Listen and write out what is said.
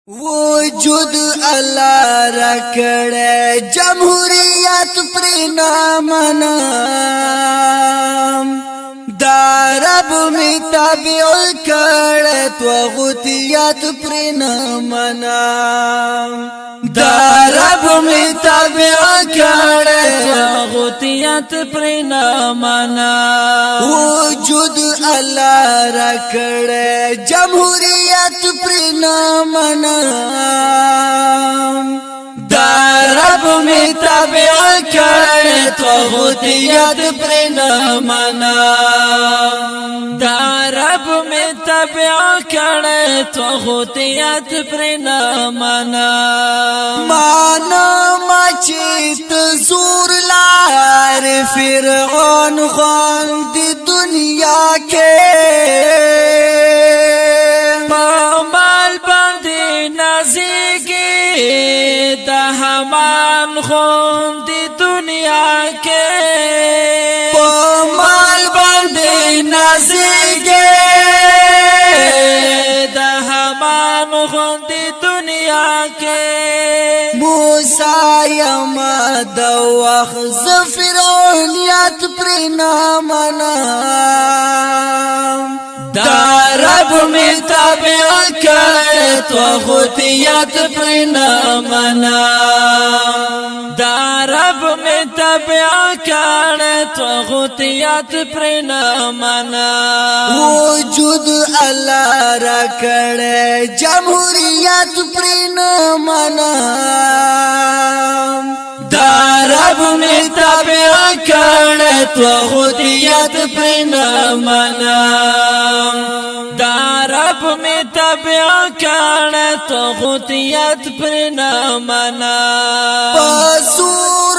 وجود الله را کړه جمهوریت پر نامنام دا رب می تابع کړه توغوتیت پر نامنام دا رب می تابع کړه توغوتیت پر نامنام وجود الله را کړه جمهوریت پر نامنام دا رب می تابع کړه توغوتیت پر نامنام دا رب می تابع کړه توغوتیت پر نامنام مانا مچیت زور لار فرعون خان دی دنیا کے مال باندې نازيږي د همان خون دی دنیا کې مال باندې نازيږي د همان خون دی دنیا کې موسی یما د وخت فرعونیت پر نامنام دا رب می تابع کړه توغوتیت پر نامنام دا رب می تابع کړه توغوتیت پر نامنام وجود الله را کړه جمهوریت پر نامنام دا رب می تابع کړه توغوتیت پر نامنام دا رب می تابع کړه توغوتیت پر نامنام پسور